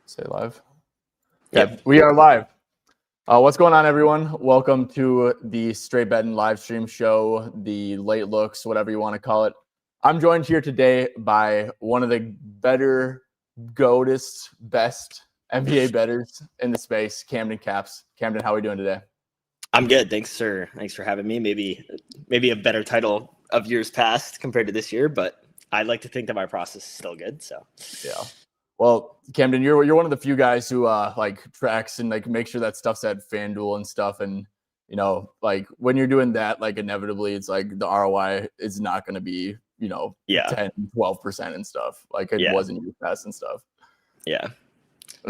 Say live. Okay, we are live. What's going on, everyone? Welcome to the Straight Betting live stream show, the late looks, whatever you want to call it. I'm joined here today by one of the better, best NBA bettors in the space, Camden Caps. Camden, how are we doing today? I'm good. Thanks, sir. Thanks for having me. Maybe a better title of years past compared to this year, but I'd like to think that my process is still good. So yeah. Well, Camden, you're one of the few guys who tracks and make sure that stuff's at FanDuel and stuff. And when you're doing that, inevitably it's the ROI is not going to be 10-12% and stuff it was in years past and stuff. Yeah.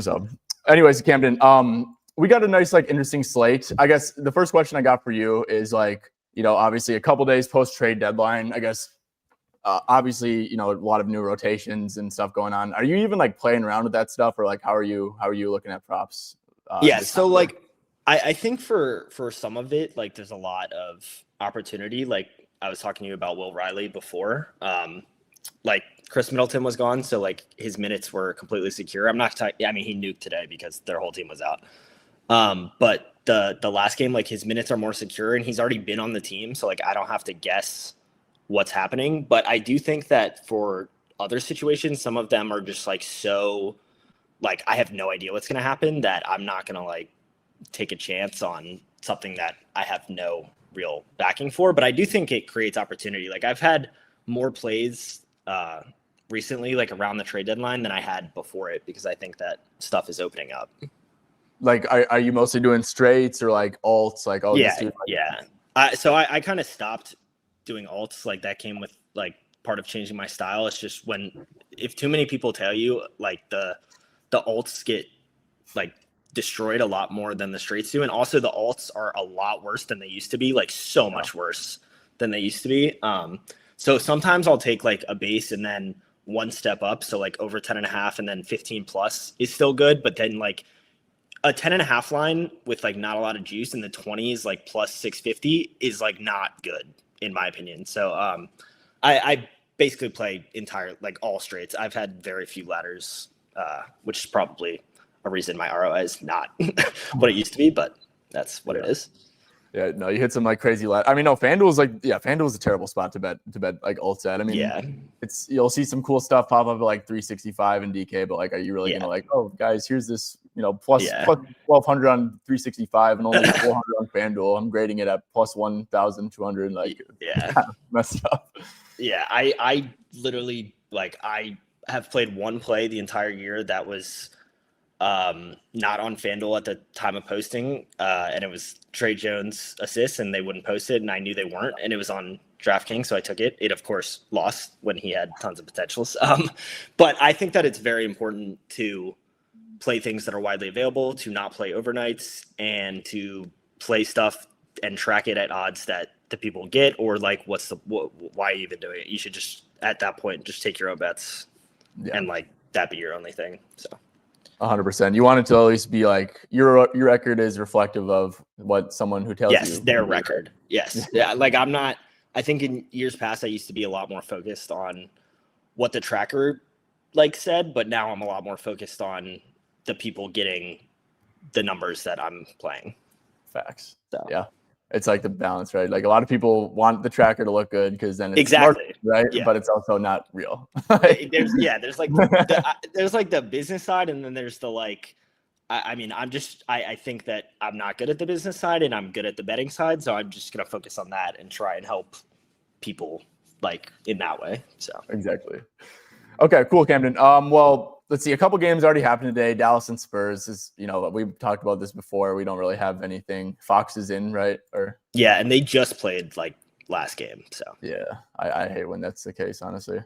So, anyways, Camden, we got a nice interesting slate. I guess the first question I got for you is obviously a couple days post trade deadline. I guess. Obviously, a lot of new rotations and stuff going on. Are you even playing around with that stuff, or how are you looking at props? So I think for some of it, there's a lot of opportunity. I was talking to you about Will Riley before. Chris Middleton was gone, so his minutes were completely secure. I'm not talking. I mean, he nuked today because their whole team was out. But the last game, his minutes are more secure, and he's already been on the team, so I don't have to guess what's happening. But I do think that for other situations, some of them are just so I have no idea what's going to happen, that I'm not going to take a chance on something that I have no real backing for. But I do think it creates opportunity. I've had more plays recently around the trade deadline than I had before it, because I think that stuff is opening up. Are you mostly doing straights or alts? So I kind of stopped doing alts. That came with part of changing my style. It's just if too many people tell you the alts get destroyed a lot more than the straights do, and also the alts are a lot worse than they used to be, so much worse than they used to be. So sometimes I'll take a base and then one step up, so over 10.5 and then 15 plus is still good, but then a 10.5 line with not a lot of juice in the 20s plus 650 is not good, in my opinion. So I basically play all straights. I've had very few ladders, which is probably a reason my ROI is not what it used to be, but that's what it is. Yeah, no, you hit some crazy ladder. I mean, no, FanDuel's FanDuel's a terrible spot to bet alts at. I mean, you'll see some cool stuff pop up at 365 and DK, but are you really gonna oh guys, here's this plus 1,200 on 365 and only 400 on FanDuel. I'm grading it at plus 1,200. Messed up. Yeah, I literally I have played one play the entire year that was not on FanDuel at the time of posting, and it was Trey Jones assists, and they wouldn't post it, and I knew they weren't, and it was on DraftKings, so I took it. It of course lost when he had tons of potentials, but I think that it's very important to play things that are widely available, to not play overnights, and to play stuff and track it at odds that the people get, or why are you even doing it? You should just at that point just take your own bets, and that be your only thing. So 100%. You want it to at least be your record is reflective of what someone who tells you. Yes, their record. Yes. Yeah. I'm not. I think in years past I used to be a lot more focused on what the tracker said, but now I'm a lot more focused on the people getting the numbers that I'm playing. Facts. So. Yeah. It's the balance, right? A lot of people want the tracker to look good because then it's market, right? Yeah. But it's also not real. there's the business side, and then there's the I think that I'm not good at the business side and I'm good at the betting side, so I'm just gonna focus on that and try and help people in that way. So exactly. Okay, cool, Camden. Well, let's see. A couple games already happened today. Dallas and Spurs is, we've talked about this before. We don't really have anything. Fox is in, right? And they just played last game. So yeah, I hate when that's the case, honestly.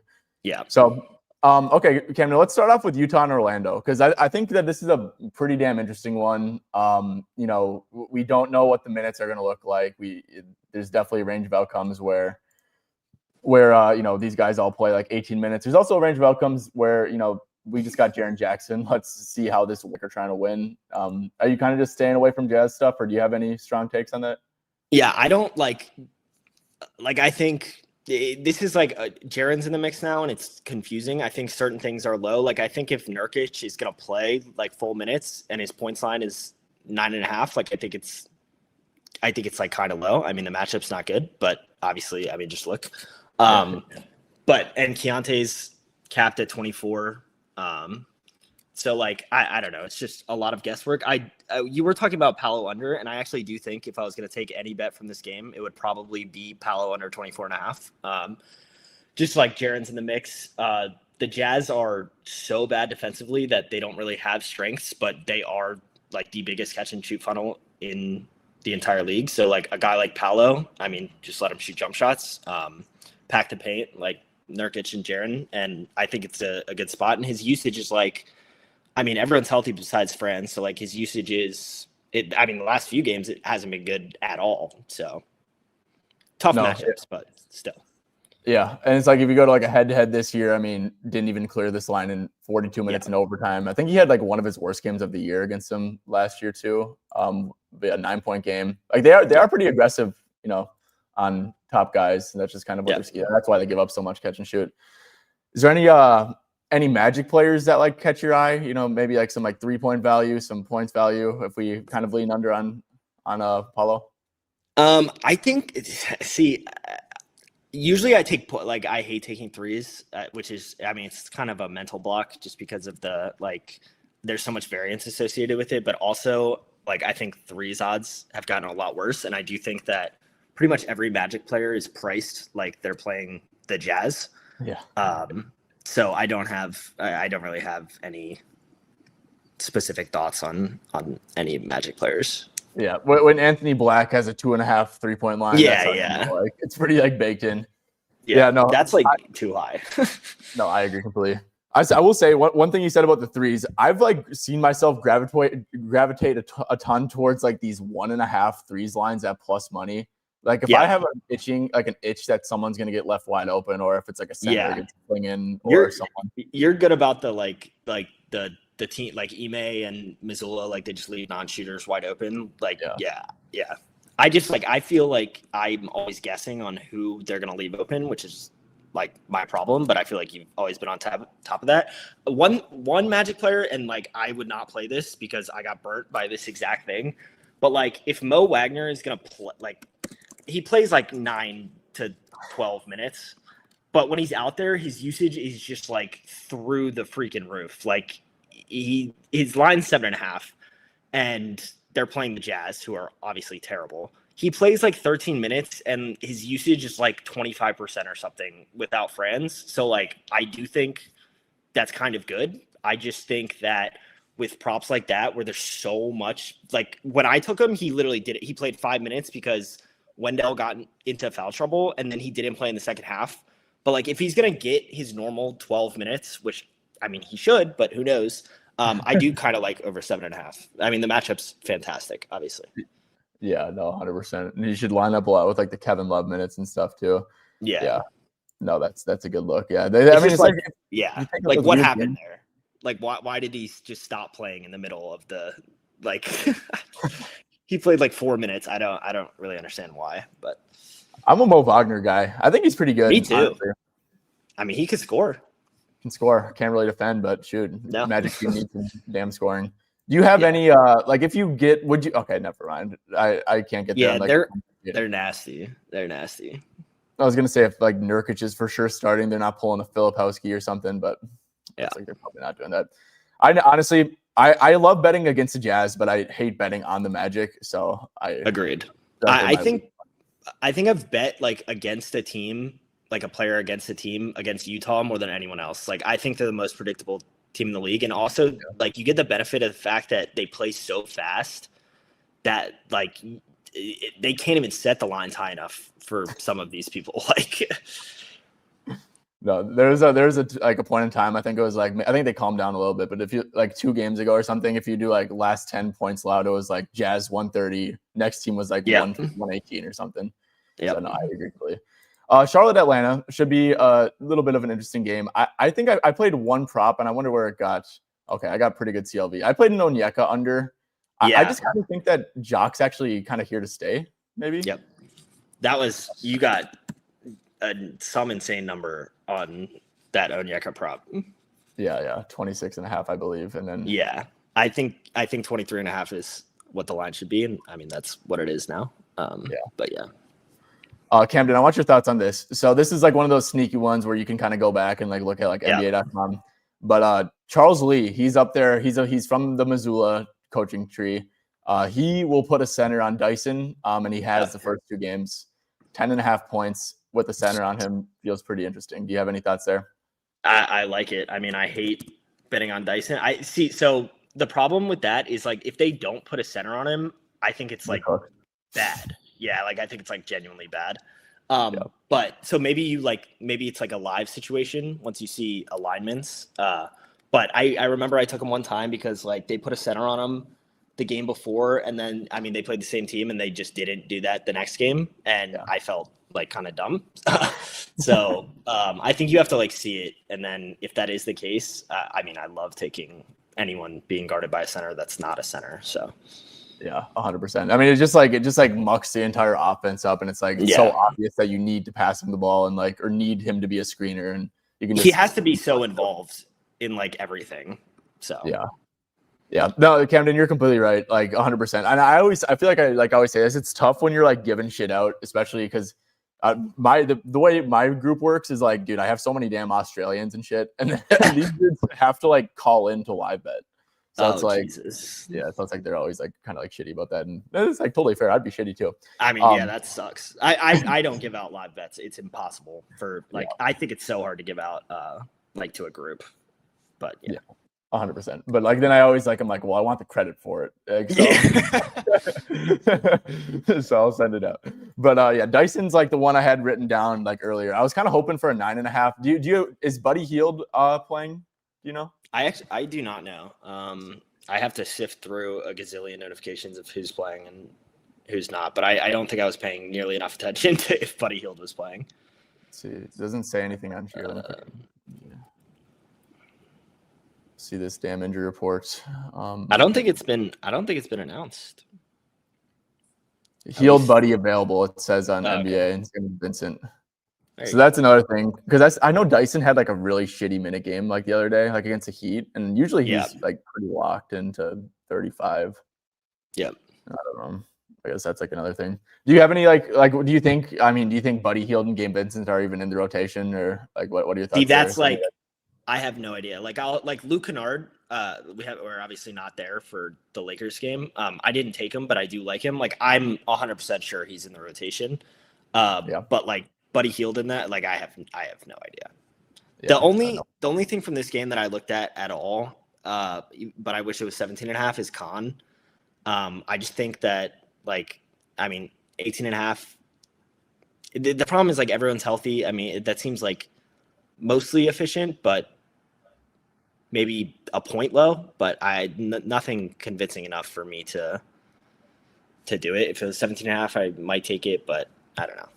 Yeah. So, okay, Camden, let's start off with Utah and Orlando, because I think that this is a pretty damn interesting one. We don't know what the minutes are going to look like. There's definitely a range of outcomes where these guys all play 18 minutes. There's also a range of outcomes where, we just got Jaren Jackson. Let's see how this week are trying to win. Are you kind of just staying away from Jazz stuff, or do you have any strong takes on that? Yeah, I don't I think this is like Jaren's in the mix now, and it's confusing. I think certain things are low. Like I think if Nurkic is gonna play like full minutes and his points line is 9.5, like I think it's like kind of low. I mean, the matchup's not good, but obviously, I mean, just look. And Keontae's capped at 24. So like I don't know. It's just a lot of guesswork. You were talking about Paolo under, and I actually do think if I was going to take any bet from this game, it would probably be Paolo under 24.5. Just like Jaren's in the mix. The Jazz are so bad defensively that they don't really have strengths, but they are like the biggest catch and shoot funnel in the entire league. So like a guy like Paolo, I mean, just let him shoot jump shots, pack the paint like Nurkic and Jaren, and I think it's a good spot. And his usage is like, I mean, everyone's healthy besides Franz, so like his usage is it. I mean, the last few games it hasn't been good at all. So tough matchups, but still. Yeah, and it's like if you go to like a head-to-head this year, I mean, didn't even clear this line in 42 minutes in overtime. I think he had like one of his worst games of the year against them last year too. A 9-point game. Like they are pretty aggressive, you know, on top guys. And that's just kind of what they're skiing. That's why they give up so much catch and shoot. Is there any Magic players that like catch your eye? You know, maybe like some like 3-point value, some points value. If we kind of lean under on Paulo. I think usually I take like I hate taking threes, which is I mean it's kind of a mental block just because of the like there's so much variance associated with it, but also like I think threes odds have gotten a lot worse, and I do think that pretty much every Magic player is priced like they're playing the Jazz. Yeah. So I don't really have any specific thoughts on any Magic players. Yeah, when Anthony Black has a 2.5 3-point line, like it's pretty like baked in. Yeah, no, that's like too high. No, I agree completely. I will say one thing you said about the threes. I've like seen myself gravitate a ton towards like these 1.5 threes lines at plus money. Like if I have an itch that someone's gonna get left wide open, or if it's like a center gets swing in, or someone. You're good about the like the team like Ime and Missoula, like they just leave non-shooters wide open. Like yeah. I just like I feel like I'm always guessing on who they're gonna leave open, which is like my problem. But I feel like you've always been on top of that. One Magic player, and like I would not play this because I got burnt by this exact thing. But like if Mo Wagner is gonna play, like he plays like 9 to 12 minutes, but when he's out there, his usage is just like through the freaking roof. Like his line's 7.5, and they're playing the Jazz, who are obviously terrible. He plays like 13 minutes, and his usage is like 25% or something without Franz. So like I do think that's kind of good. I just think that with props like that, where there's so much, like when I took him, he literally did it. He played 5 minutes because Wendell got into foul trouble, and then he didn't play in the second half. But like if he's going to get his normal 12 minutes, which I mean, he should, but who knows? I do kind of like over 7.5. I mean, the matchup's fantastic, obviously. Yeah, no, 100%. And you should line up a lot with like the Kevin Love minutes and stuff too. Yeah. No, that's a good look. Yeah. Like what happened there? Like why did he just stop playing in the middle of the like he played like 4 minutes. I don't really understand why, but I'm a Mo Wagner guy. I think he's pretty good. Me too. Honestly. I mean, he could score. Can't really defend, but shoot, Magic team needs some damn scoring. Do you have any like if you get okay, never mind. I can't get there. Yeah, they're nasty. They're nasty. I was gonna say if like Nurkic is for sure starting, they're not pulling a Filipowski or something, but like they're probably not doing that. I honestly I love betting against the Jazz, but I hate betting on the Magic. So I agreed. I think I've bet like against a team, like a player against a team against Utah more than anyone else. Like I think they're the most predictable team in the league, and also like you get the benefit of the fact that they play so fast that like they can't even set the lines high enough for some of these people. Like no, there's a like a point in time, I think it was like I think they calmed down a little bit, but if you like 2 games ago or something, if you do like last 10 points allowed, it was like Jazz 130, next team was like 118 or something. Yeah, so no, I agree completely. Charlotte Atlanta should be a little bit of an interesting game. I think I played one prop and I wonder where it got. Okay, I got pretty good CLV. I played an Onyeka under. I just kind of think that Jock's actually kind of here to stay. Maybe. Yep. That was you got some insane number on that Onyeka prop. Yeah, 26.5, I believe. And then yeah, I think 23.5 is what the line should be, and I mean that's what it is now. But yeah. Camden, I want your thoughts on this. So this is like one of those sneaky ones where you can kind of go back and like look at like NBA.com. But Charles Lee, he's up there. He's from the Missoula coaching tree. He will put a center on Dyson, and he has the first 2 games. 10.5 points with the center on him feels pretty interesting. Do you have any thoughts there? I like it. I mean, I hate betting on Dyson. I see. So the problem with that is like if they don't put a center on him, I think it's like bad. Yeah, like I think it's like genuinely bad. But so maybe it's like a live situation once you see alignments. But I remember I took him one time because like they put a center on him the game before, and then I mean they played the same team and they just didn't do that the next game, and I felt like kind of dumb. So I think you have to like see it, and then if that is the case, I mean I love taking anyone being guarded by a center that's not a center. So. Yeah, 100%. I mean, it just like mucks the entire offense up, and it's like so obvious that you need to pass him the ball and like or need him to be a screener, and you can. He has to be so involved in like everything. So yeah. No, Camden, you're completely right. Like 100%. And I feel like I always say this. It's tough when you're like giving shit out, especially because the way my group works is like, dude, I have so many damn Australians and shit, and these dudes have to like call in to live bet. So it's like, Jesus. So it's like they're always like kind of like shitty about that, and it's like totally fair. I'd be shitty too. I mean, that sucks. I don't give out live bets. It's impossible for like. I think it's so hard to give out like to a group, but 100%. But like then I'm like, well, I want the credit for it, so I'll send it out. But Dyson's like the one I had written down like earlier. I was kind of hoping for a 9.5. Is Buddy Hield playing? Do you know? I do not know. I have to sift through a gazillion notifications of who's playing and who's not, but I don't think I was paying nearly enough attention to if Buddy Hield was playing. Let's see, it doesn't say anything on here. See this damn injury report. I don't think it's been announced. Hield Buddy available. It says on NBA and it's gonna be Vincent. So that's another thing, because I know Dyson had like a really shitty minute game like the other day, like against the Heat, and usually he's like pretty locked into 35. Yep. I don't know. I guess that's like another thing. Do you have any like do you think Buddy Hield and Gabe Vincent are even in the rotation, or like what are your thoughts? See, that's like I have no idea. Like Luke Kennard, we're obviously not there for the Lakers game. I didn't take him, but I do like him. Like I'm 100% sure he's in the rotation. But like Buddy Hield in that, like I have no idea. The only thing from this game that I looked at all, but I wish it was 17.5 is Khan. I just think that 18.5. The problem is like everyone's healthy. I mean, that seems like mostly efficient, but maybe a point low. But nothing convincing enough for me to do it. If it was 17.5, I might take it, but I don't know.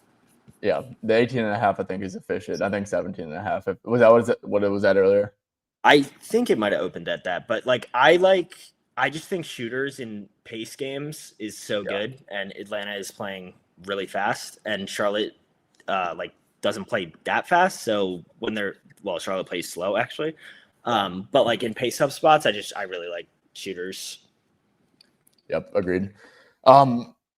Yeah, the 18.5 I think is efficient. I think 17.5. Was that what it was at earlier? I think it might have opened at that, but I just think shooters in pace games is so good, and Atlanta is playing really fast, and Charlotte doesn't play that fast. So when Charlotte plays slow actually, but like in pace up spots, I really like shooters. Yep, agreed.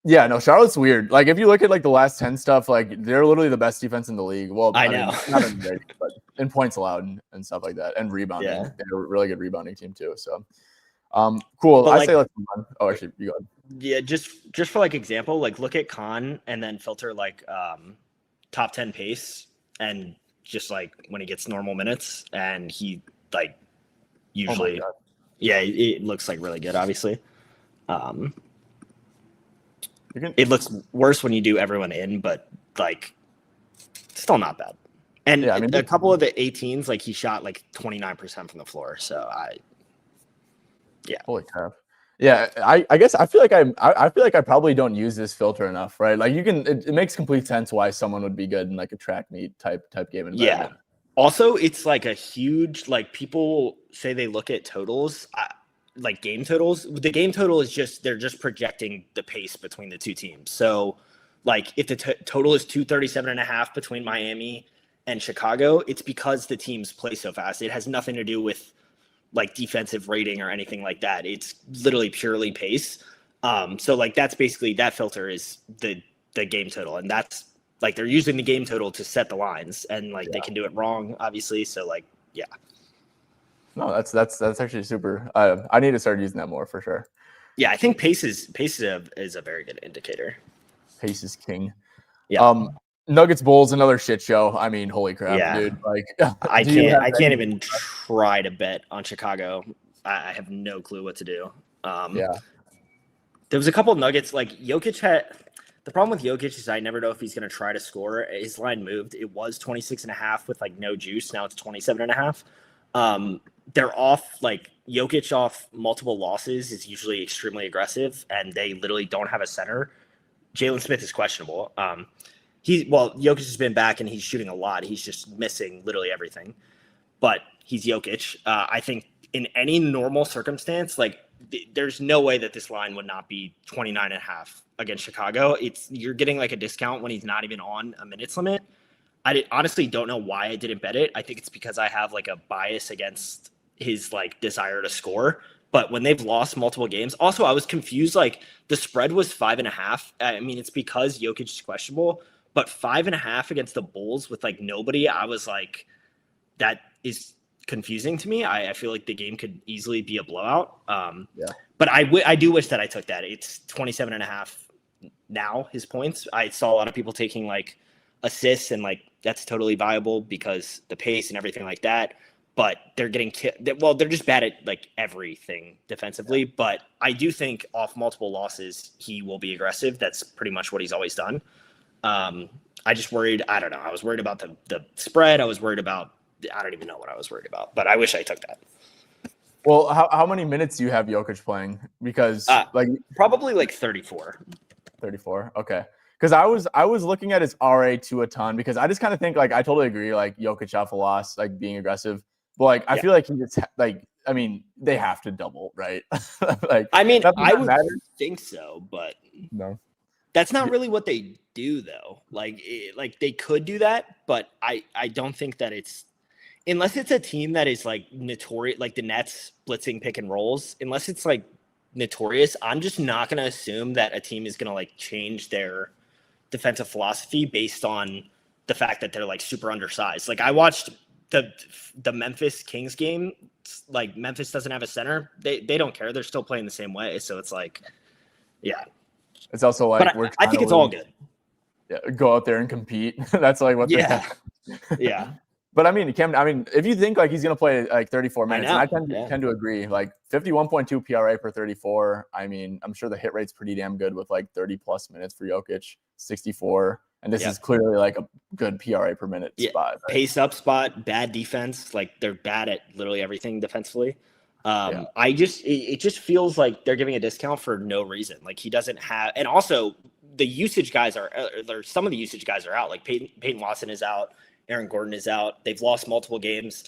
Yeah, no, Charlotte's weird. Like if you look at like the last 10 stuff, like they're literally the best defense in the league. Well, I know. Not in the but in points allowed and stuff like that, and rebounding. Yeah. They're a really good rebounding team too. So, cool. I say let's move on. Oh, actually, you go ahead. Yeah, just for like example, like look at Khan and then filter like top 10 pace, and just like when he gets normal minutes, and he like usually, it looks like really good. Obviously, it looks worse when you do everyone in, but like still not bad. And a couple of the 18s, like he shot like 29% from the floor. So holy crap. Yeah, I guess I feel like I probably don't use this filter enough, right? Like it makes complete sense why someone would be good in like a track meet type game environment. Yeah. Also, it's like a huge, like people say they look at totals, like game totals. The game total is they're just projecting the pace between the two teams. So Like if the total is 237.5 between Miami and Chicago, it's because the teams play so fast. It has nothing to do with like defensive rating or anything like that. It's literally purely pace. So like that's basically that filter is the game total, and that's like they're using the game total to set the lines, and like they can do it wrong, obviously. So like yeah. No, that's actually super. I need to start using that more for sure. Yeah, I think pace is a very good indicator. Pace is king. Yeah. Nuggets Bulls, another shit show. I mean, holy crap, dude! Like, I can't even try to bet on Chicago. I have no clue what to do. There was a couple Nuggets like Jokic had. The problem with Jokic is I never know if he's going to try to score. His line moved. It was 26.5 with like no juice. Now it's 27.5. They're off like Jokic off multiple losses is usually extremely aggressive, and they literally don't have a center. Jalen Smith is questionable. Jokic has been back and he's shooting a lot. He's just missing literally everything. But he's Jokic. I think in any normal circumstance, like there's no way that this line would not be 29.5 against Chicago. You're getting like a discount when he's not even on a minutes limit. I honestly don't know why I didn't bet it. I think it's because I have like a bias against his like desire to score. But when they've lost multiple games, also I was confused. Like the spread was 5.5. I mean, it's because Jokic is questionable, but 5.5 against the Bulls with like nobody, I was like, that is confusing to me. I feel like the game could easily be a blowout. But I do wish that I took that. It's 27.5 now, his points. I saw a lot of people taking like assists, and like that's totally viable because the pace and everything like that. But they're getting they're just bad at like everything defensively. But I do think off multiple losses, he will be aggressive. That's pretty much what he's always done. I just worried. I don't know. I was worried about the spread. I was worried about. I don't even know what I was worried about. But I wish I took that. Well, how many minutes do you have Jokic playing? Because like probably like 34. 34. Okay. Because I was looking at his RA2 a ton because I just kind of think like I totally agree like Jokic off a loss like being aggressive. But like I feel like he just like I mean they have to double, right? Like I mean I would think so, but no, that's not really what they do though. Like they could do that, but I don't think that it's unless it's a team that is like notorious, like the Nets blitzing pick and rolls. Unless it's like notorious, I'm just not going to assume that a team is going to like change their defensive philosophy based on the fact that they're like super undersized. Like I watched the Memphis Kings game, like Memphis doesn't have a center. They don't care. They're still playing the same way. So it's like, yeah. It's also like I think it's all good. Yeah, go out there and compete. That's like what. Yeah. Yeah. But I mean, Cam. I mean, if you think like he's gonna play like 34 minutes, and I tend to agree. Like 51.2 PRA per 34. I mean, I'm sure the hit rate's pretty damn good with like 30 plus minutes for Jokic, 64, and this is clearly like a good PRA per minute spot. Right? Pace up spot, bad defense. Like they're bad at literally everything defensively. It just feels like they're giving a discount for no reason. Like he doesn't have, and also the usage guys some of the usage guys are out. Like Peyton Watson is out. Aaron Gordon is out. They've lost multiple games.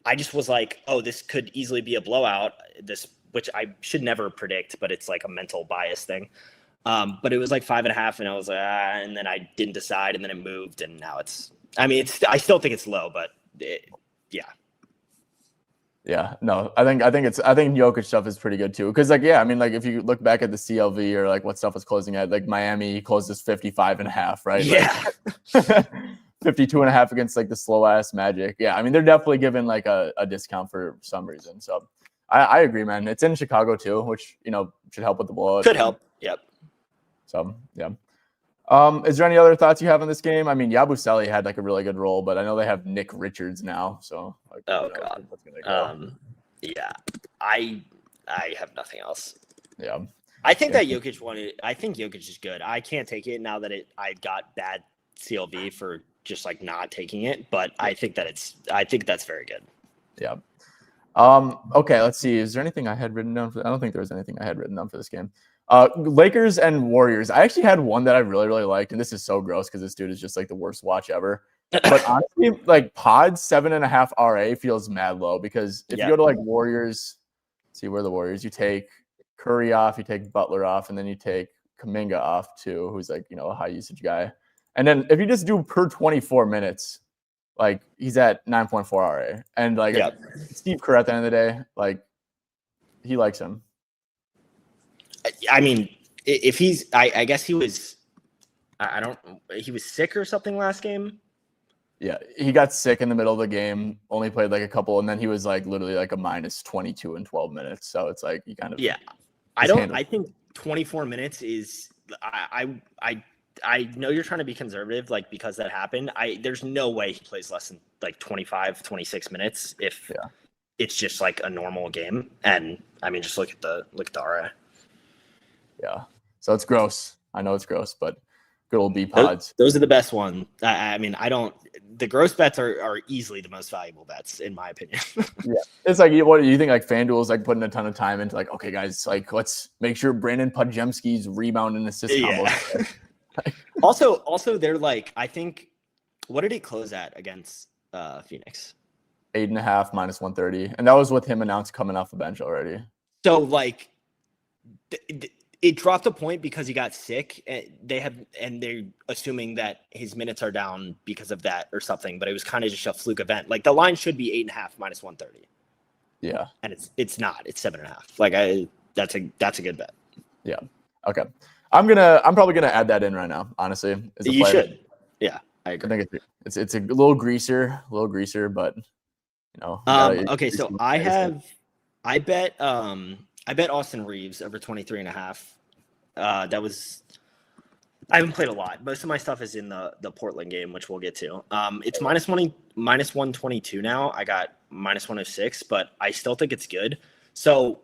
I just was like, oh, this could easily be a blowout. Which I should never predict, but it's like a mental bias thing. But it was like 5.5, and I was like, and then I didn't decide, and then it moved, and now I still think it's low, but yeah. Yeah, no, I think Jokic stuff is pretty good too. Because like, yeah, I mean, like if you look back at the CLV or like what stuff was closing at, like Miami closes 55.5, right? Yeah. Like, 52.5 against like the slow ass Magic. Yeah, I mean they're definitely given like a discount for some reason. So I agree, man. It's in Chicago too, which should help with the blowout. Could help. Yep. So yeah. Is there any other thoughts you have on this game? I mean, Yabusele had like a really good role, but I know they have Nick Richards now. So like, God. Yeah. I have nothing else. Yeah. I think that Jokic I think Jokic is good. I can't take it now that I got bad CLV for just like not taking it, but I think that's very good. Yeah. Okay, let's see. Is there anything I had written down I don't think there was anything I had written down for this game. Lakers and Warriors. I actually had one that I really, really liked, and this is so gross because this dude is just like the worst watch ever. But honestly, like Pod's 7.5 RA feels mad low because if you go to like Warriors, see where the Warriors, you take Curry off, you take Butler off, and then you take Kuminga off too, who's like, a high usage guy. And then if you just do per 24 minutes, like he's at 9.4 RA. And like Steve Kerr at the end of the day, like he likes him. I mean, if he's, I guess he was, he was sick or something last game. Yeah, he got sick in the middle of the game, only played like a couple, and then he was like literally like a minus 22 in 12 minutes. So it's like you kind of I think 24 minutes is I know you're trying to be conservative, like because that happened. There's no way he plays less than like 25, 26 minutes if it's just like a normal game. And I mean, just look at the RA. Yeah, so it's gross. I know it's gross, but good old B pods. Those are the best ones. I mean, the gross bets are easily the most valuable bets in my opinion. Yeah. It's like, what do you think? Like FanDuel is like putting a ton of time into like, okay, guys, like let's make sure Brandon Podziemski's rebound and assist combos. Also, they're like, I think, what did he close at against Phoenix? 8.5 minus 130, and that was with him announced coming off the bench already. So like, it dropped a point because he got sick. They're assuming that his minutes are down because of that or something. But it was kind of just a fluke event. Like the line should be 8.5 minus 130. Yeah, and it's not. It's 7.5. Like that's a good bet. Yeah. Okay. I'm probably gonna add that in right now. Honestly, you should. Yeah, I agree. I think it's a little greaser, but okay, so I bet Austin Reeves over 23.5. I haven't played a lot. Most of my stuff is in the Portland game, which we'll get to. It's minus 122 now. I got minus 106, but I still think it's good. So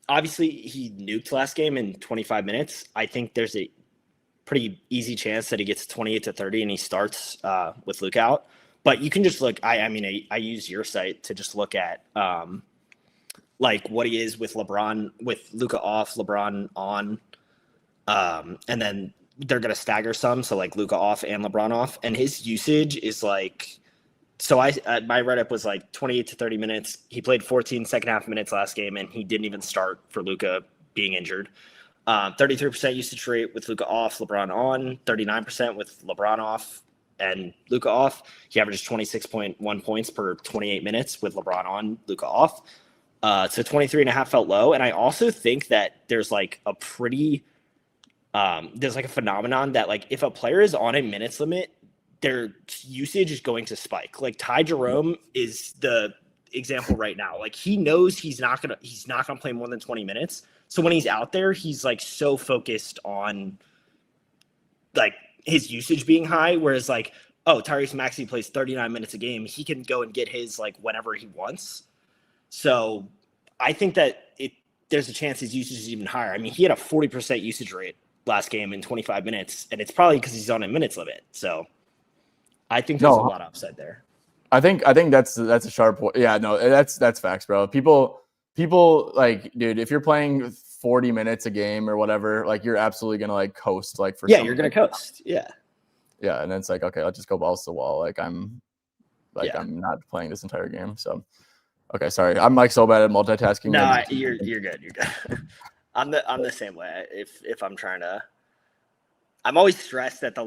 obviously he nuked last game in 25 minutes. I think there's a pretty easy chance that he gets 28 to 30 and he starts with Luke out. But you can just look. I use your site to just look at like what he is with LeBron, with Luka off, LeBron on, and then they're gonna stagger some. So like Luka off and LeBron off, and his usage is like. So my write-up was like 28 to 30 minutes. He played 14 second half minutes last game, and he didn't even start for Luka being injured. 33% usage rate with Luka off, LeBron on. 39% with LeBron off and Luka off. He averages 26.1 points per 28 minutes with LeBron on, Luka off. So 23.5 felt low. And I also think that there's like a pretty there's like a phenomenon that like if a player is on a minutes limit, their usage is going to spike. Like Ty Jerome is the example right now. Like he knows he's not gonna play more than 20 minutes. So when he's out there, he's like so focused on like his usage being high. Whereas like, Tyrese Maxey plays 39 minutes a game. He can go and get his like whenever he wants. So I think that there's a chance his usage is even higher. I mean, he had a 40% usage rate last game in 25 minutes, and it's probably because he's on a minutes limit. So I think there's a lot of upside there. I think that's a sharp point. Yeah, no, that's facts, bro. People like, dude, if you're playing 40 minutes a game or whatever, like you're absolutely gonna like coast like for you're gonna coast. Yeah. Yeah, and then it's like, okay, I'll just go balls to the wall. Like I'm not playing this entire game. So okay, sorry. I'm like so bad at multitasking. No, you're good. You're good. I'm the same way. If I'm trying to, I'm always stressed that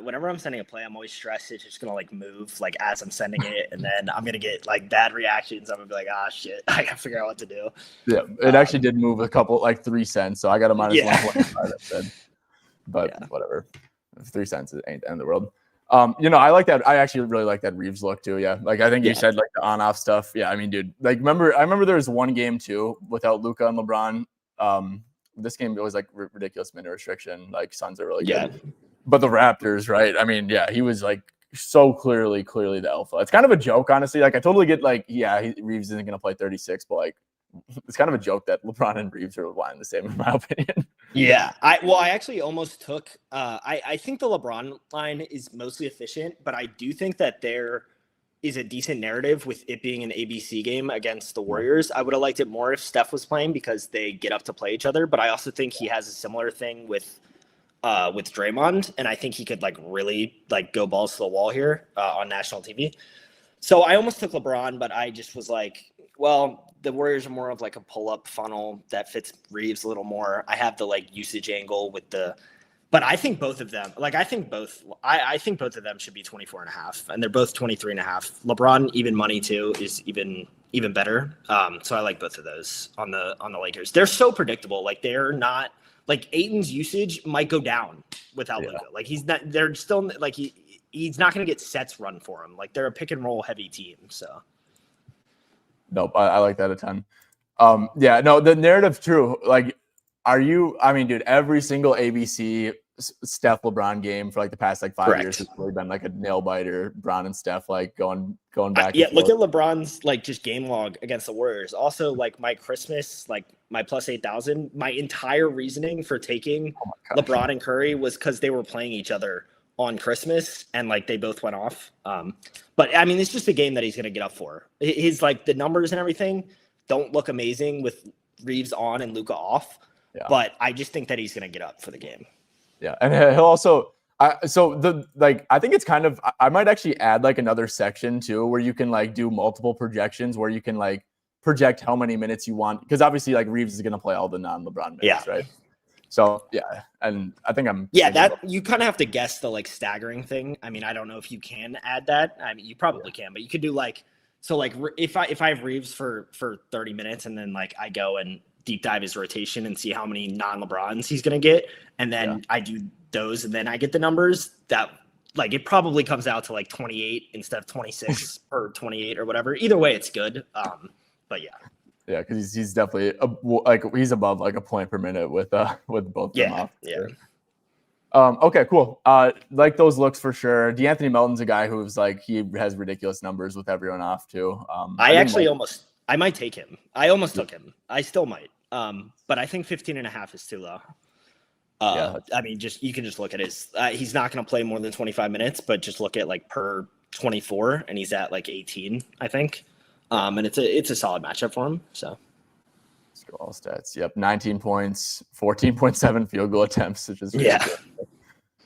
whenever I'm sending a play, I'm always stressed it's just gonna like move like as I'm sending it, and then I'm gonna get like bad reactions. I'm gonna be like, shit, I gotta figure out what to do. Yeah, it actually did move a couple like 3 cents, so I got a minus 125 instead. But whatever, 3 cents ain't the end of the world. I like that. I actually really like that Reeves look too. Yeah, like I think you said like the on-off stuff. Yeah, I mean, dude, like I remember there was one game too without Luka and LeBron. This game it was like ridiculous minute restriction. Like Suns are really good, but the Raptors, right? I mean, yeah, he was like so clearly the alpha. It's kind of a joke, honestly. Like I totally get like, Reeves isn't gonna play 36, but like it's kind of a joke that LeBron and Reeves are one the same in my opinion. Yeah, I actually almost took. I think the LeBron line is mostly efficient, but I do think that there is a decent narrative with it being an ABC game against the Warriors. I would have liked it more if Steph was playing because they get up to play each other. But I also think he has a similar thing with Draymond, and I think he could like really like go balls to the wall here on national TV. So I almost took LeBron, but I just was like, well, the Warriors are more of like a pull-up funnel that fits Reeves a little more. I have the like usage angle with the, but I think both of them, like I think both of them should be 24 and a half, and they're both 23 and a half. LeBron, even money too, is even better. So I like both of those on the Lakers. They're so predictable. Like they're not like Ayton's usage might go down without Luka. Like they're still like he's not going to get sets run for him. Like they're a pick and roll heavy team. So. Nope. I like that a ton. Yeah, no, the narrative true. Like, I mean, dude, every single ABC Steph LeBron game for like the past like 5 years has really been like a nail biter. Bron and Steph like going back. Yeah, look at LeBron's like just game log against the Warriors. also, like my Christmas, like my plus 8,000, my entire reasoning for taking LeBron and Curry was because they were playing each other on Christmas and like they both went off. But I mean, it's just a game that he's going to get up for. His like the numbers and everything don't look amazing with Reeves on and Luka off. Yeah. But I just think that he's going to get up for the game. Yeah, and he'll also. I think it's kind of. I might actually add like another section too, where you can like do multiple projections, where you can like project how many minutes you want, because obviously like Reeves is going to play all the non-LeBron minutes, right? So yeah, and I think that you kind of have to guess the like staggering thing. I mean, I don't know if you can add that. I mean, you probably can, but you could do like so like if I have Reeves for 30 minutes and then like I go and deep dive his rotation and see how many non-LeBrons he's going to get, and then I do those and then I get the numbers that like it probably comes out to like 28 instead of 26 or 28 or whatever. Either way, it's good. But yeah. Yeah, because he's definitely he's above like a point per minute with both them off. Yeah. Okay, cool. Like those looks for sure. DeAnthony Melton's a guy who's like he has ridiculous numbers with everyone off too. I might take him. I almost took him. I still might. But I think 15 and a half is too low. I mean, you can just look at his. He's not going to play more than 25 minutes, but just look at like per 24, and he's at like 18, I think. And it's a solid matchup for him. So let's go all stats. Yep, 19 points, 14.7 field goal attempts, which is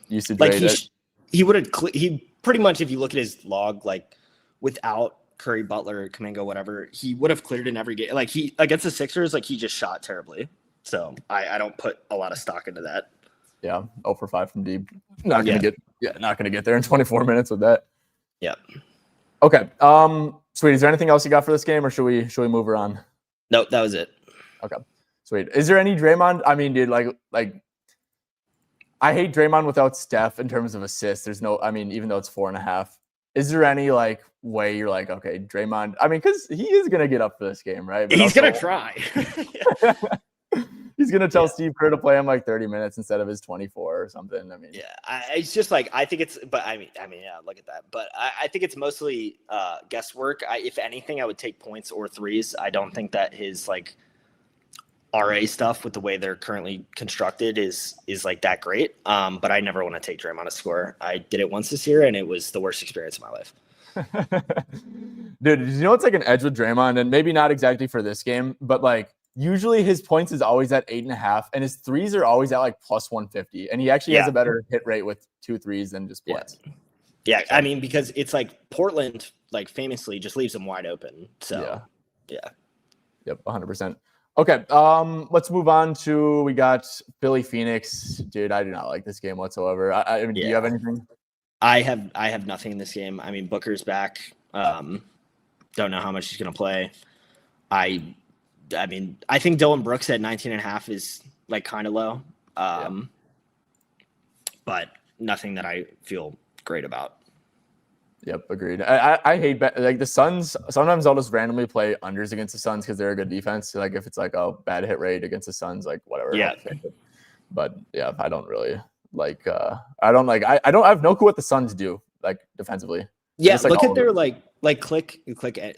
usage like rate. He pretty much, if you look at his log, like without Curry, Butler, Kuminga, whatever, he would have cleared in every game. Like he against the Sixers, like he just shot terribly. So I don't put a lot of stock into that. Yeah, 0 for 5 from deep. Not gonna get there in 24 minutes with that. Yeah. Okay. Sweet. Is there anything else you got for this game, or should we move her on? No, that was it. Okay. Sweet. Is there any Draymond? I mean, dude, like I hate Draymond without Steph in terms of assists. There's no. I mean, even though it's 4.5, is there any like way you're like, okay, Draymond? I mean, because he is gonna get up for this game, right? But he's gonna try. He's gonna tell Steve Kerr to play him like 30 minutes instead of his 24 or something. I mean, it's just like I think it's. But I mean, yeah, look at that. But I think it's mostly guesswork. If anything, I would take points or threes. I don't think that his like RA stuff with the way they're currently constructed is like that great. But I never want to take Draymond to score. I did it once this year, and it was the worst experience of my life. Dude, you know it's like an edge with Draymond, and maybe not exactly for this game, but like. Usually his points is always at 8.5, and his threes are always at like plus 150. And he actually has a better hit rate with 2 threes than just points. Yeah, I mean, because it's like Portland, like famously, just leaves them wide open. So yeah. Yep, 100%. Okay, let's move on to we got Philly Phoenix. Dude, I do not like this game whatsoever. I mean, do you have anything? I have nothing in this game. I mean, Booker's back. Don't know how much he's gonna play. I mean, I think Dylan Brooks at 19.5 is like kind of low, but nothing that I feel great about. Yep, agreed. I hate like the Suns. Sometimes I'll just randomly play unders against the Suns because they're a good defense. So, like if it's like a bad hit rate against the Suns, like whatever. Yeah. But yeah, I don't really like. I have no clue what the Suns do like defensively. Yeah, just, like, look at their click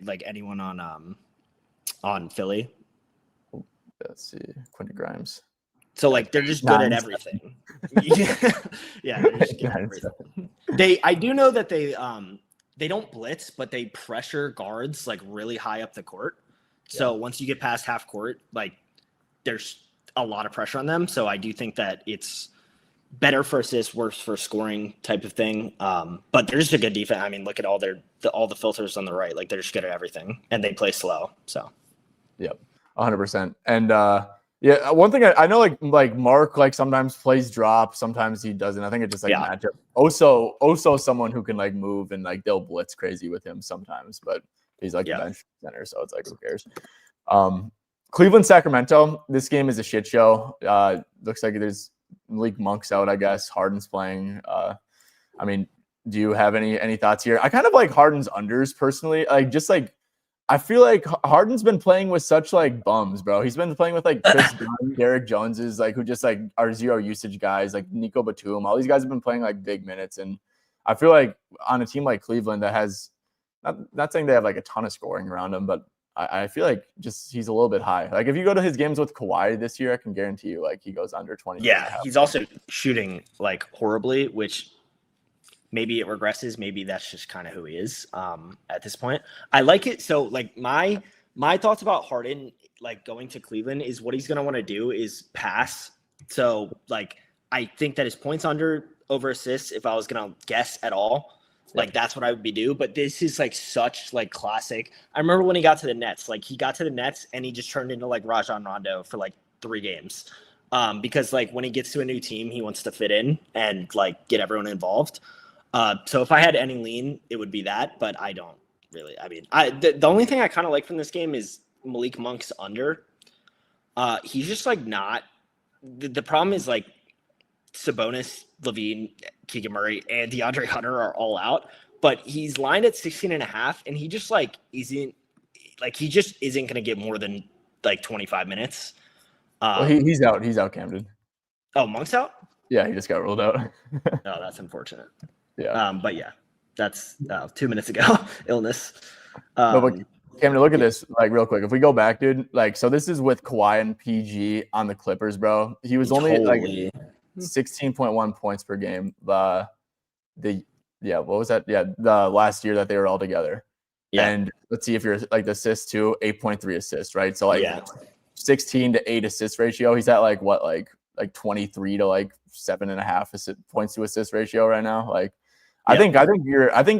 like anyone on Philly. Let's see, Quentin Grimes. So like they're just good at everything. Yeah, they're just good at everything. I do know that they don't blitz, but they pressure guards like really high up the court. So once you get past half court, like there's a lot of pressure on them. So I do think that it's better for assists, worse for scoring type of thing. But they're just a good defense. I mean, look at all the filters on the right. Like they're just good at everything, and they play slow. So, yep, 100%. And yeah, one thing I know, like Mark, like sometimes plays drop, sometimes he doesn't. I think it's just like matchup. Also, someone who can like move and like they'll blitz crazy with him sometimes, but he's like the bench center, so it's like who cares. Cleveland, Sacramento. This game is a shit show. Looks like there's Malik Monk's out, I guess. Harden's playing. I mean, do you have any thoughts here? I kind of like Harden's unders personally. I feel like Harden's been playing with such like bums, bro. He's been playing with like Chris Dunn, Derek Joneses, like who just like are zero usage guys, like Nico Batum. All these guys have been playing like big minutes, and I feel like on a team like Cleveland that has not saying they have like a ton of scoring around him, but I feel like just he's a little bit high. Like if you go to his games with Kawhi this year, I can guarantee you like he goes under 20. Yeah, he's also shooting like horribly, which maybe it regresses. Maybe that's just kind of who he is at this point. I like it. So like my thoughts about Harden like going to Cleveland is what he's going to want to do is pass. So like I think that his points over assists, if I was going to guess at all, like that's what I would be do. But this is like such like classic. I remember when he got to the Nets, like he got to the Nets and he just turned into like Rajon Rondo for like 3 games. Because like when he gets to a new team, he wants to fit in and like get everyone involved. So if I had any lean, it would be that, but I don't really. I mean, the only thing I kind of like from this game is Malik Monk's under. He's just like not. The problem is like Sabonis, Levine, Keegan Murray, and DeAndre Hunter are all out, but he's lined at 16.5, and he just like isn't going to get more than like 25 minutes. Well, he's out. He's out, Camden. Oh, Monk's out? Yeah, he just got ruled out. Oh, that's unfortunate. Yeah. But yeah, that's 2 minutes ago. Illness. No, but Camden, look at this, like real quick. If we go back, dude, like so this is with Kawhi and PG on the Clippers, bro. He was only like 16.1 points per game. What was that? Yeah, the last year that they were all together. Yeah. And let's see if you're like the assists too, 8.3 assists, right? So like 16 to 8 assist ratio. He's at like what, like 23 to like 7.5 points to assist ratio right now. Like I think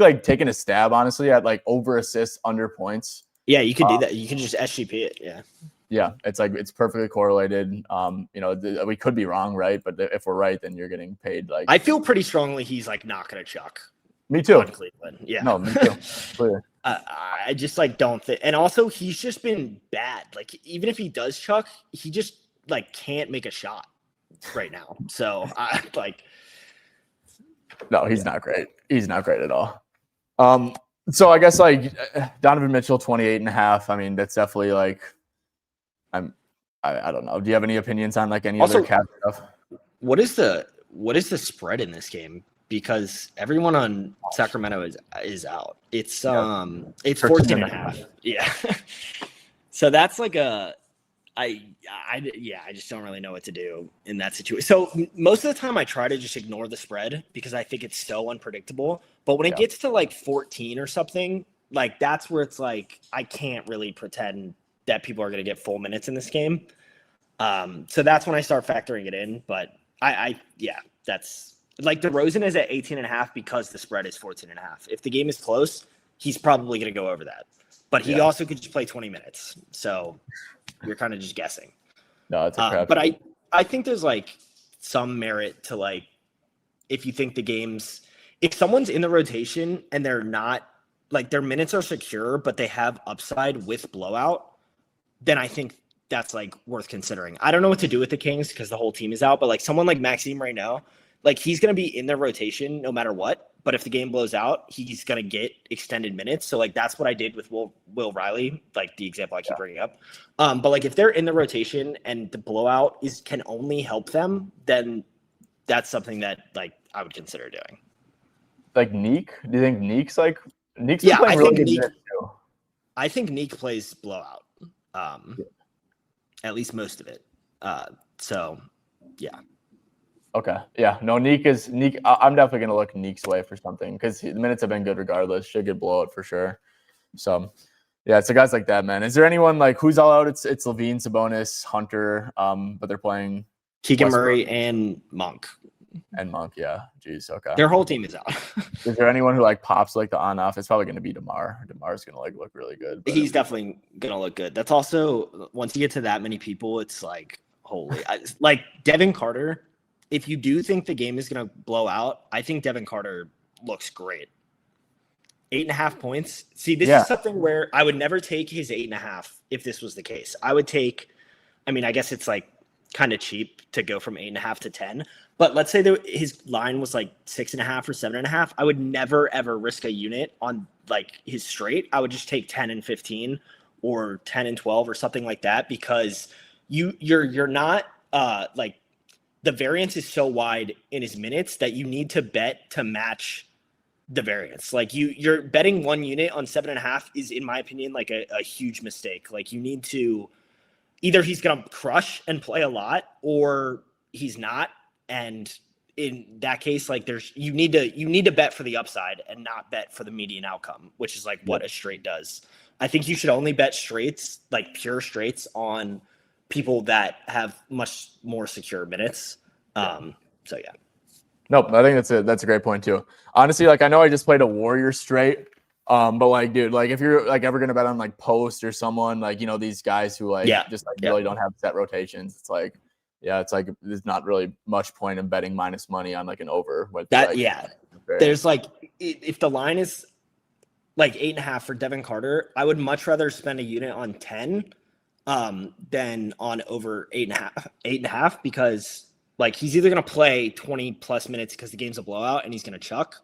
like taking a stab honestly at like over assists under points. Yeah, you could do that. You can just SGP it. Yeah. Yeah, it's like it's perfectly correlated. We could be wrong, right? But if we're right, then you're getting paid. Like I feel pretty strongly he's like not gonna chuck. Me too. On Cleveland. Yeah. No, me too. Clear. I just like don't think. And also, he's just been bad. Like even if he does chuck, he just like can't make a shot right now. So I like. No, he's not great. He's not great at all. So I guess like Donovan Mitchell, 28.5. I mean, that's definitely like. I don't know. Do you have any opinions on like any other cap stuff? What is the spread in this game? Because everyone on Sacramento is out. It's 14.5. Yeah. So that's like I just don't really know what to do in that situation. So most of the time I try to just ignore the spread because I think it's so unpredictable. But when it gets to like 14 or something, like that's where it's like I can't really pretend that people are going to get full minutes in this game. So that's when I start factoring it in. But that's like DeRozan is at 18.5 because the spread is 14.5. If the game is close, he's probably going to go over that. But he also could just play 20 minutes. So you're kind of just guessing. No, it's a crap. But I think there's like some merit to like, if you think if someone's in the rotation and they're not like their minutes are secure, but they have upside with blowout, then I think that's like worth considering. I don't know what to do with the Kings because the whole team is out, but like someone like Maxime right now, like he's going to be in their rotation no matter what. But if the game blows out, he's going to get extended minutes. So like that's what I did with Will Riley, like the example I keep bringing up. But like if they're in the rotation and the blowout can only help them, then that's something that like I would consider doing. Like Neek? Do you think Neek's like Neek's playing really good minutes too? I think Neek plays blowout. At least most of it. So yeah. Okay. Yeah. No, Neek. I'm definitely going to look Neek's way for something because the minutes have been good regardless. Should get blowout for sure. So, yeah, so guys like that, man. Is there anyone like who's all out? It's Levine, Sabonis, Hunter, but they're playing Keegan Murray and Monk. And Monk, yeah. Jeez, okay. Their whole team is out. Is there anyone who like pops like the on-off? It's probably going to be DeMar. DeMar's going to like look really good. But He's definitely going to look good. That's also, once you get to that many people, it's like, holy. Like Devin Carter, if you do think the game is going to blow out, I think Devin Carter looks great. 8.5 points. See, this is something where I would never take his 8.5 if this was the case. I would take, I mean, I guess it's like kind of cheap to go from 8.5 to 10. But let's say that his line was like 6.5 or 7.5. I would never, ever risk a unit on like his straight. I would just take 10 and 15 or 10 and 12 or something like that, because you're not like the variance is so wide in his minutes that you need to bet to match the variance. Like you're betting one unit on 7.5 is, in my opinion, like a huge mistake. Like you need to, either he's going to crush and play a lot or he's not. And in that case, like you need to bet for the upside and not bet for the median outcome, which is like what a straight does. I think you should only bet straights, like pure straights, on people that have much more secure minutes. So yeah. Nope, I think that's a great point too. Honestly, like I know I just played a Warrior straight, but like, dude, like if you're like ever gonna bet on like Post or someone, like, you know, these guys who like just like really don't have set rotations, it's like, it's like there's not really much point in betting minus money on like an over. With that, like, there's like, if the line is like 8.5 for Devin Carter, I would much rather spend a unit on 10 than on over 8.5, because like he's either going to play 20 plus minutes because the game's a blowout and he's going to chuck,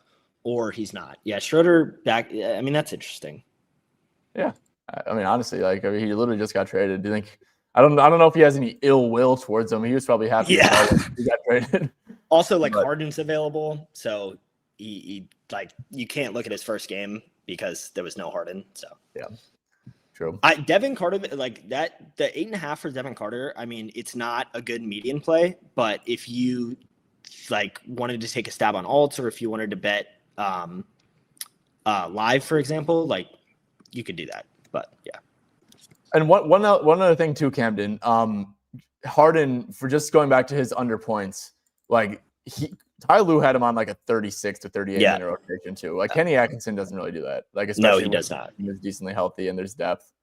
or he's not. Yeah, Schroeder back. I mean, that's interesting. Yeah, I mean, honestly, like, I mean, he literally just got traded. Do you think? I don't know if he has any ill will towards him. He was probably happy. Yeah, he got traded. Also, like Harden's available, so he like you can't look at his first game because there was no Harden. So yeah. True. Devin Carter, like that, the 8.5 for Devin Carter. I mean, it's not a good median play, but if you like wanted to take a stab on alts, or if you wanted to bet live, for example, like you could do that. But yeah. And one other thing too, Camden. Harden, for just going back to his under points, like Ty Lue had him on like a 36 to 38 minute rotation too. Like Kenny Atkinson doesn't really do that. Like especially no, he does not. He's decently healthy and there's depth.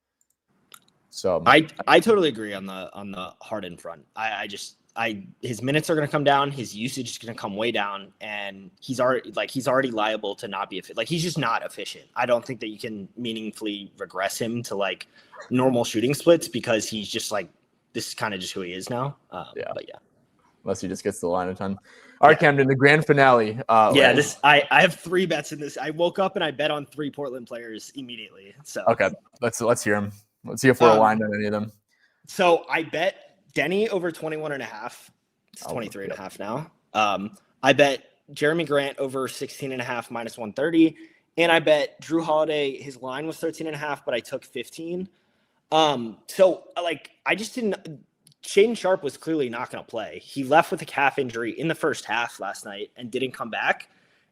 So I totally agree on the Harden front. His minutes are going to come down. His usage is going to come way down, and he's already liable to not be efficient. Like he's just not efficient. I don't think that you can meaningfully regress him to like normal shooting splits, because he's just like, this is kind of just who he is now. But yeah. Unless he just gets to the line a ton. All right, Camden, the grand finale. I have 3 bets in this. I woke up and I bet on 3 Portland players immediately. So okay, let's hear them. Let's see if we're aligned on any of them. So I bet Denny over 21.5. It's 23.5 now. I bet Jeremy Grant over 16.5 minus 130, and I bet Drew Holiday. His line was 13.5, but I took 15. So like I just didn't. Shaedon Sharpe was clearly not going to play. He left with a calf injury in the first half last night and didn't come back.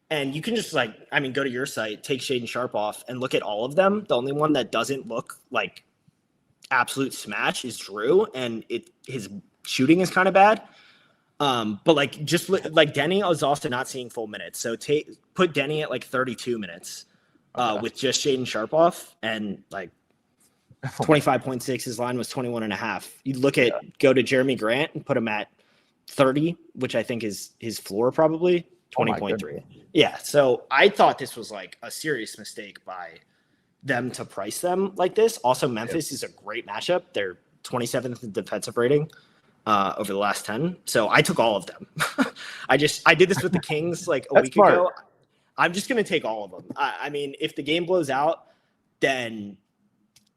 And you can just go to your site, take Shaedon Sharpe off, and look at all of them. The only one that doesn't look like absolute smash is Drew, and his shooting is kind of bad. But like just like Denny is also not seeing full minutes. So put Denny at like 32 minutes with just Shaedon Sharpe off, and like 25.6. His line was 21.5. You go to Jeremy Grant and put him at 30, which I think is his floor, probably 20.3. Yeah. So I thought this was like a serious mistake by them to price them like this. Also, Memphis is a great matchup. They're 27th in defensive rating over the last 10. So I took all of them. I did this with the Kings like a week ago. I'm just going to take all of them. I mean, if the game blows out, then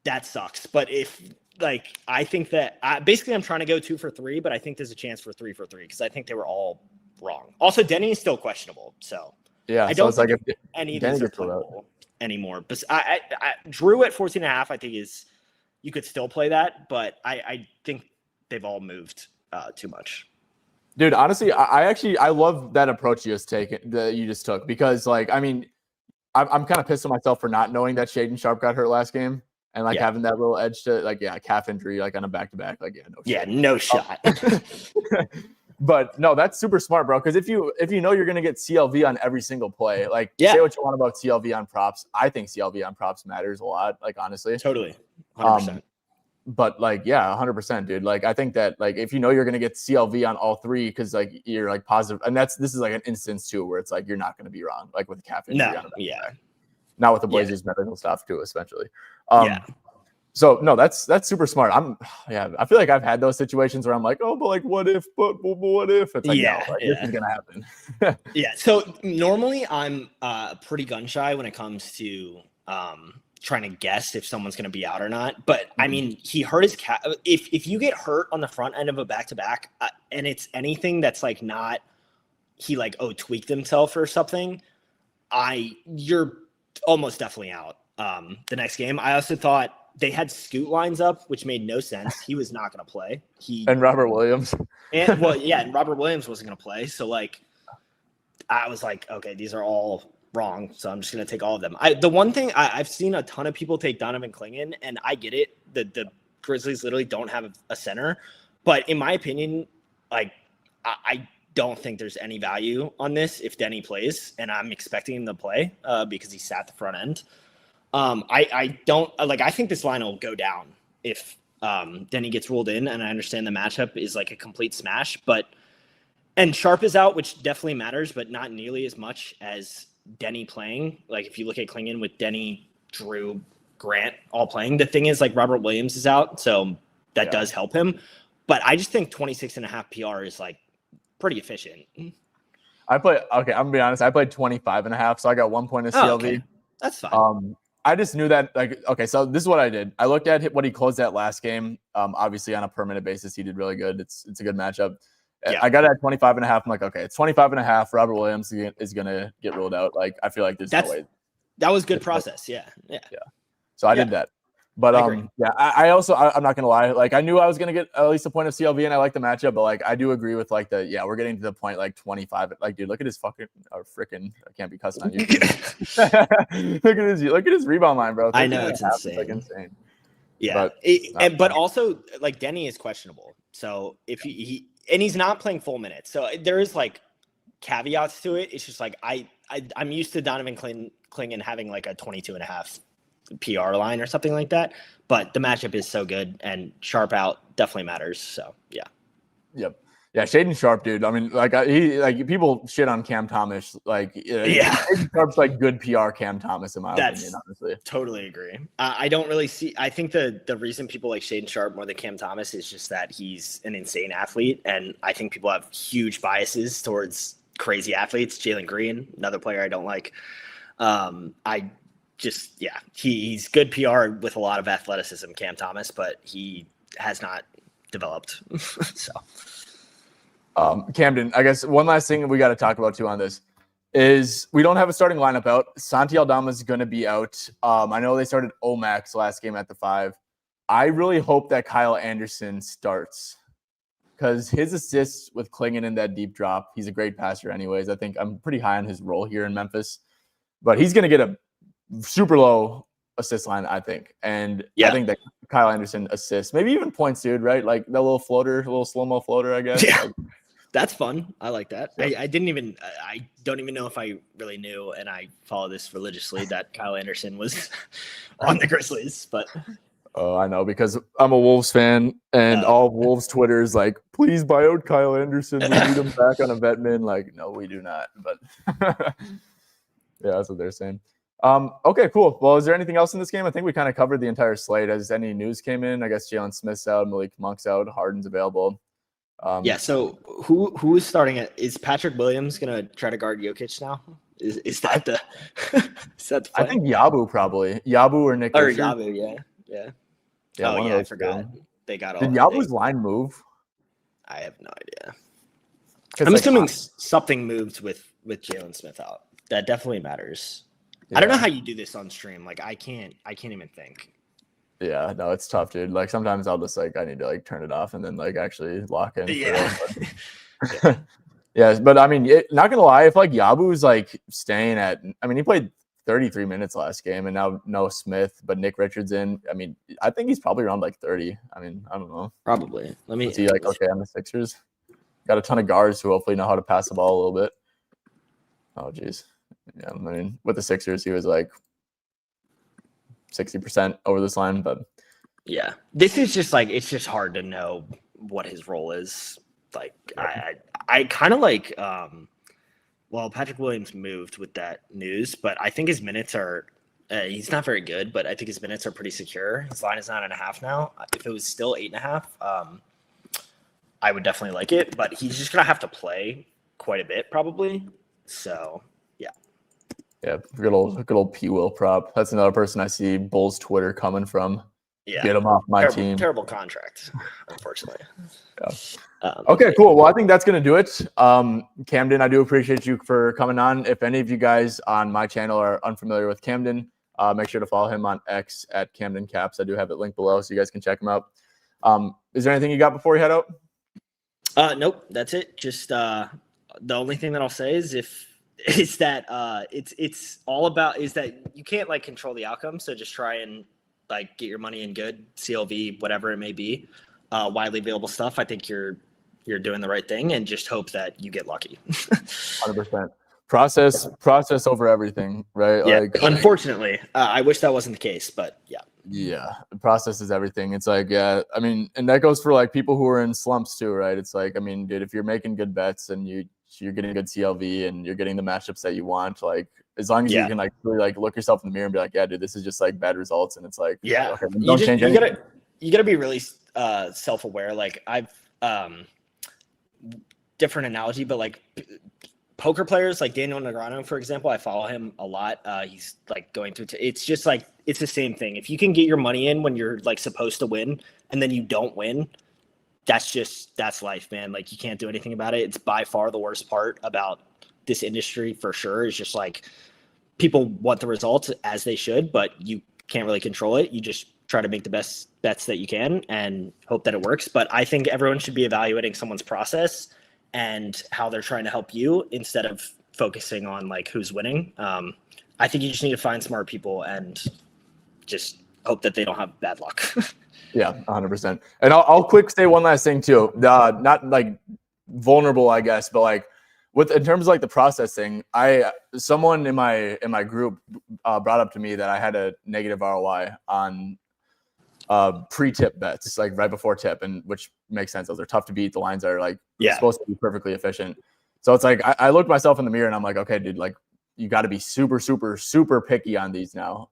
that sucks. But if I think that basically I'm trying to go 2 for 3, but I think there's a chance for 3 for 3 because I think they were all wrong. Also, Denny is still questionable. So yeah, I don't think any of these are playable anymore. But I Drew at 14.5, I think you could still play that, but I think they've all moved too much. Dude, honestly, I love that approach you just took, because like, I mean, I'm kind of pissed at myself for not knowing that Shaedon Sharpe got hurt last game. And like having that little edge to calf injury, like on a back-to-back, no shot. Yeah, no shot. But no, that's super smart, bro. Because if you know you're gonna get CLV on every single play, like say what you want about CLV on props, I think CLV on props matters a lot. Like honestly, totally, 100%. But like, yeah, 100%, dude. Like, I think that like if you know you're gonna get CLV on all three because like you're like positive, and this is like an instance too where it's like you're not gonna be wrong, like with calf injury on a back. Not with the Blazers medical stuff too, especially. So no, that's super smart. I feel like I've had those situations where I'm like, oh, but like what if? But what if? It's like, no, like, this is gonna happen. So normally I'm pretty gun shy when it comes to trying to guess if someone's going to be out or not. But I mean, he hurt his calf. If you get hurt on the front end of a back-to-back and it's anything that's like not, he like, tweaked himself or something, you're almost definitely out the next game. I also thought they had Scoot lines up, which made no sense. He was not going to play. And Robert Williams. And Robert Williams wasn't going to play. So like, I was like, okay, these are all wrong, so I'm just going to take all of them. The one thing I've seen a ton of people take Donovan Clingan, and I get it. The Grizzlies literally don't have a center, but in my opinion, like I don't think there's any value on this if Denny plays, and I'm expecting him to play because he sat the front end. I don't like. I think this line will go down if Denny gets ruled in, and I understand the matchup is like a complete smash, and Sharp is out, which definitely matters, but not nearly as much as Denny playing. Like if you look at Clingan with Denny, Drew, Grant all playing, the thing is like Robert Williams is out, so that does help him. But I just think 26.5 PR is like pretty efficient. I'm gonna be honest. I played 25.5, so I got 1 point of CLV. Okay. That's fine. I just knew that so this is what I did. I looked at what he closed that last game. Obviously on a per minute basis, he did really good. It's a good matchup. I got it at 25.5. I'm like, okay, it's 25.5. Robert Williams is going to get ruled out. Like, I feel like there's no way. That was good process. Yeah. So I did that. But, I also, I'm not going to lie. Like, I knew I was going to get at least a point of CLV and I like the matchup, but like, I do agree with like we're getting to the point like 25. Like, dude, look at his I can't be cussing on you. Look at his rebound line, bro. I know, it's insane. It's like insane. Yeah. But also like Denny is questionable. So if he's not playing full minutes. So there is like caveats to it. It's just like I'm used to Donovan Clingan having like a 22.5 PR line or something like that. But the matchup is so good, and Sharp out definitely matters. So yeah. Yep. Yeah, Shaden Sharp, dude. I mean, people shit on Cam Thomas. Like, Shaden Sharp's like good PR Cam Thomas in my opinion, honestly. Totally agree. I don't really see. I think the reason people like Shaden Sharp more than Cam Thomas is just that he's an insane athlete, and I think people have huge biases towards crazy athletes. Jalen Green, another player I don't like. He's good PR with a lot of athleticism, Cam Thomas, but he has not developed. So. Camden, I guess one last thing we got to talk about too on this is we don't have a starting lineup out. Santi Aldama is going to be out. I know they started Omax last game at the 5. I really hope that Kyle Anderson starts because his assists with Clingan in that deep drop, he's a great passer anyways. I think I'm pretty high on his role here in Memphis, but he's going to get a super low assist line, I think. And I think that Kyle Anderson assists, maybe even points, dude, right? Like that little slow-mo floater, I guess. Yeah. Like, that's fun. I like that. Yeah. I don't even know if I really knew, and I follow this religiously, that Kyle Anderson was on the Grizzlies, but. Oh, I know, because I'm a Wolves fan, and all of Wolves Twitter is like, please buy out Kyle Anderson. We need him back on a vet min. Like, no, we do not. But yeah, that's what they're saying. Okay, cool. Well, is there anything else in this game? I think we kind of covered the entire slate. Has any news came in? I guess Jalen Smith's out, Malik Monk's out, Harden's available. So who is starting it? Is Patrick Williams gonna try to guard Jokic now? Is that the plan? I think Yabu probably. Yabu or Nick. Or Yabu, yeah. I forgot. They got all. Did Yabu's line move? I have no idea. I'm assuming something moved with Jalen Smith out. That definitely matters. Yeah. I don't know how you do this on stream. Like I can't even think. Yeah, no, it's tough, dude. Like sometimes I'll just I need to turn it off and then actually lock in. Yeah. Yeah, but I mean, not gonna lie, if Yabu's staying at, I mean, he played 33 minutes last game and now no Smith, but Nick Richards in. I mean, I think he's probably around 30. I mean, I don't know. Probably. Is he okay on the Sixers? got a ton of guards who hopefully know how to pass the ball a little bit. Oh, geez. Yeah, I mean, with the Sixers, he was like 60% over this line, but yeah, this is just like it's just hard to know what his role is. Like, I kind of like. Well, Patrick Williams moved with that news, but I think his minutes are. He's not very good, but I think his minutes are pretty secure. His line is 9.5 now. If it was still 8.5, I would definitely like it. But he's just gonna have to play quite a bit, probably. So, yeah. Yeah, good old P. Will prop. That's another person I see Bulls Twitter coming from. Yeah, get him off my team. Terrible contract, unfortunately. Yeah. Okay, cool. Well, I think that's going to do it. Camden, I do appreciate you for coming on. If any of you guys on my channel are unfamiliar with Camden, make sure to follow him on X at Camden Caps. I do have it linked below so you guys can check him out. Is there anything you got before we head out? Nope, that's it. Just the only thing that I'll say is it's all about is that you can't like control the outcome. So just try and like get your money in good CLV, whatever it may be, widely available stuff. I think you're doing the right thing, and just hope that you get lucky. 100%. Process over everything, right? Yeah. Like, unfortunately, I wish that wasn't the case, but yeah. Yeah, the process is everything. It's like, yeah, I mean, and that goes for like people who are in slumps too, right? It's like, I mean, dude, if you're making good bets and you're getting good CLV and you're getting the matchups that you want, like as long as you can like really like look yourself in the mirror and be like, yeah, dude, this is just like bad results, and it's like, yeah, okay, don't change anything. You gotta be really self-aware. Like I've different analogy, but like poker players like Daniel Negreanu, for example, I follow him a lot. He's like going through it's just like it's the same thing. If you can get your money in when you're like supposed to win and then you don't win, that's life, man. Like you can't do anything about it. It's by far the worst part about this industry for sure. Is just like people want the results as they should, but you can't really control it. You just try to make the best bets that you can and hope that it works. But I think everyone should be evaluating someone's process and how they're trying to help you instead of focusing on like who's winning. I think you just need to find smart people and just hope that they don't have bad luck. Yeah, 100%. And I'll quick say one last thing too. Not like vulnerable, I guess, but like in terms of like the processing, someone in my group brought up to me that I had a negative ROI on pre-tip bets, like right before tip, and which makes sense. Those are tough to beat. The lines are like supposed to be perfectly efficient. So it's like I looked myself in the mirror and I'm like, okay, dude, like you got to be super, super, super picky on these now.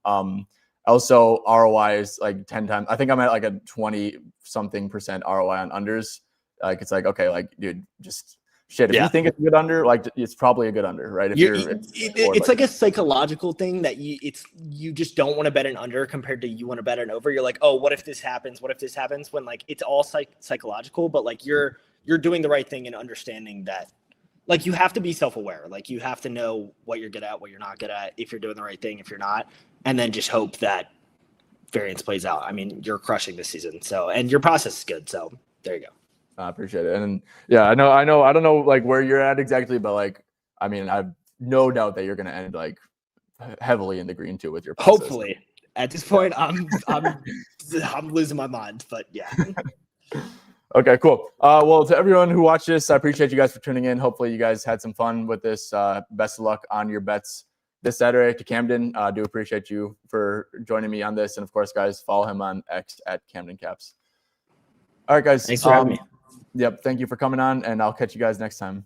Also, ROI is like 10 times. I think I'm at like a 20-something% ROI on unders. Like it's like, okay, like dude, just shit. If you think it's a good under, like it's probably a good under, right? It's like a psychological thing that you just don't want to bet an under compared to you want to bet an over. You're like, oh, what if this happens? What if this happens? When like it's all psychological, but like you're doing the right thing and understanding that. Like you have to be self-aware. Like you have to know what you're good at, what you're not good at, if you're doing the right thing, if you're not, and then just hope that variance plays out. I mean, you're crushing this season. So, and your process is good. So there you go. I appreciate it. And yeah, I know. I don't know like where you're at exactly, but like, I mean, I've no doubt that you're going to end like heavily in the green too with your process. Hopefully. At this point, I'm losing my mind, but yeah. Okay, cool. Well, to everyone who watched this, I appreciate you guys for tuning in. Hopefully you guys had some fun with this. Best of luck on your bets this Saturday. To Camden, I do appreciate you for joining me on this. And of course, guys, follow him on X at Camden Caps. All right, guys. Thanks for having me. Yep. Thank you for coming on, and I'll catch you guys next time.